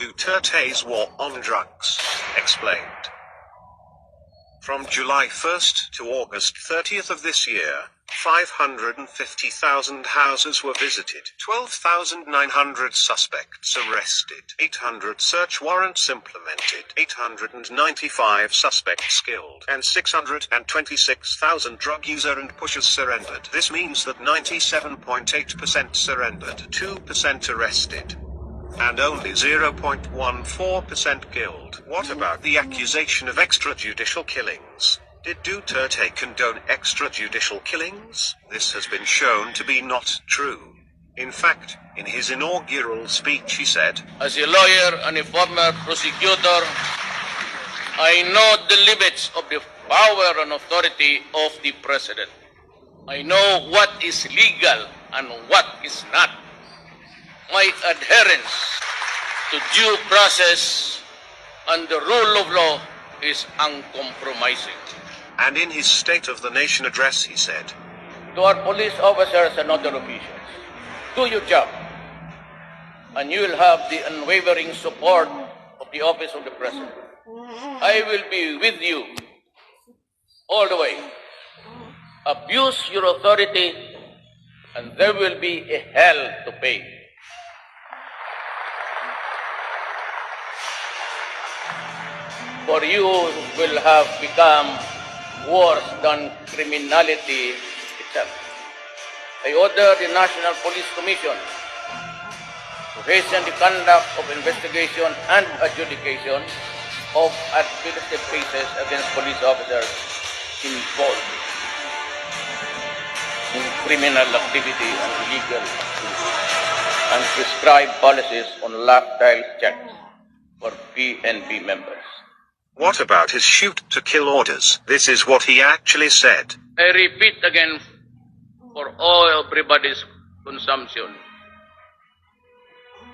Duterte's war on drugs, explained. From July 1st to August 30th of this year, 550,000 houses were visited, 12,900 suspects arrested, 800 search warrants implemented, 895 suspects killed, and 626,000 drug user and pushers surrendered. This means that 97.8% surrendered, 2% arrested, and only 0.14% killed. What about the accusation of extrajudicial killings? Did Duterte condone extrajudicial killings? This has been shown to be not true. In fact, in his inaugural speech he said, "As a lawyer and a former prosecutor, I know the limits of the power and authority of the president. I know what is legal and what is not. My adherence to due process and the rule of law is uncompromising." And in his State of the Nation address he said, To our police officers and other officials, do your job, and you will have the unwavering support of the office of the president. I will be with you all the way. Abuse your authority, and there will be a hell to pay. For you will have become worse than criminality itself. I order the National Police Commission to hasten the conduct of investigation and adjudication of administrative cases against police officers involved in criminal activity and illegal activity, and prescribe policies on lifestyle checks for PNP members. what about his shoot-to-kill orders? This is what he actually said. I repeat again for all everybody's consumption.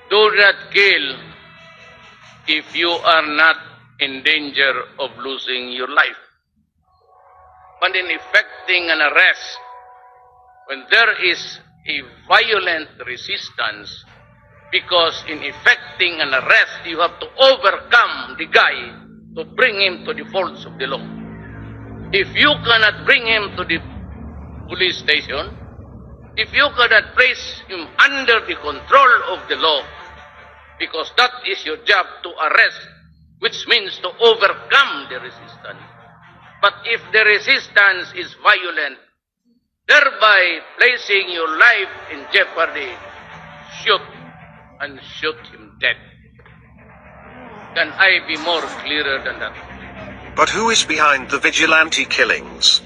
Do not kill if you are not in danger of losing your life. But in effecting an arrest, when there is a violent resistance, because in effecting an arrest, you have to overcome the guy to bring him to the folds of the law. If you cannot bring him to the police station, if you cannot place him under the control of the law, because that is your job to arrest, which means to overcome the resistance. But if the resistance is violent, thereby placing your life in jeopardy, shoot and shoot him dead. Can I be more clearer than that? But who is behind the vigilante killings?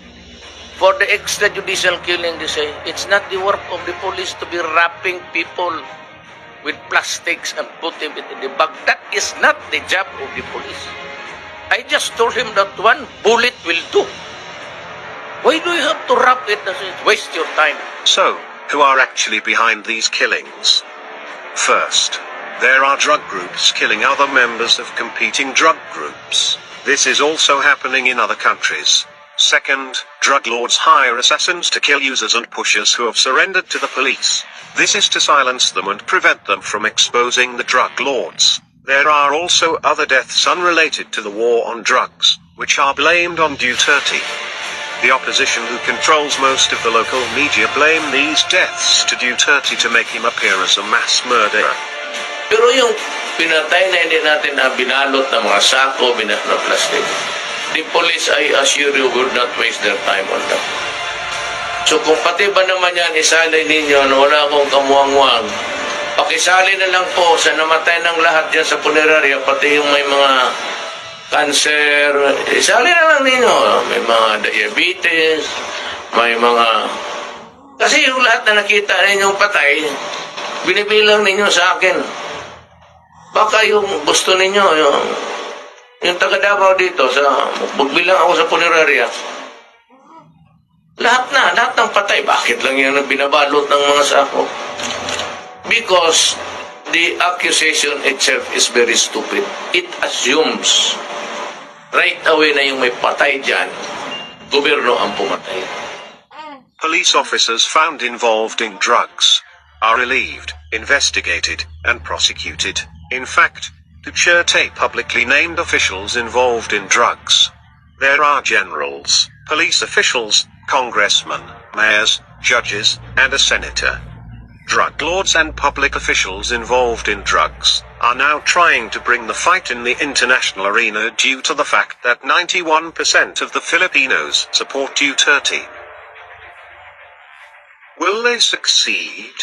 For the extrajudicial killing, they say, it's not the work of the police to be wrapping people with plastics and put them in the bag. That is not the job of the police. I just told him that one bullet will do. Why do you have to wrap it? Waste your time. So, who are actually behind these killings? First, there are drug groups killing other members of competing drug groups. This is also happening in other countries. Second, drug lords hire assassins to kill users and pushers who have surrendered to the police. This is to silence them and prevent them from exposing the drug lords. There are also other deaths unrelated to the war on drugs, which are blamed on Duterte. The opposition who controls most of the local media blame these deaths to Duterte to make him appear as a mass murderer. Pero yung pinatay na hindi natin na binalot ng mga sako, binalot na plastic, the police, I assure you, would not waste their time on that. So kung pati ba naman yan, isalay ninyo na wala akong kamuang-muang, pakisali na lang po sa namatay ng lahat dyan sa punerarya, pati yung may mga cancer, isali na lang ninyo. May mga diabetes, may mga... Kasi yung lahat na nakita ninyong patay, binibilang ninyo sa akin. Baka yung gusto ninyo, yung taga-Davao dito, magbilang ako sa punerarya, lahat ng patay. Bakit lang yan ang binabalot ng mga sako? Because the accusation itself is very stupid. It assumes right away na yung may patay dyan, gobyerno ang pumatay. Police officers found involved in drugs are relieved, investigated, and prosecuted. In fact, Duterte publicly named officials involved in drugs. There are generals, police officials, congressmen, mayors, judges, and a senator. Drug lords and public officials involved in drugs are now trying to bring the fight in the international arena due to the fact that 91% of the Filipinos support Duterte. Will they succeed?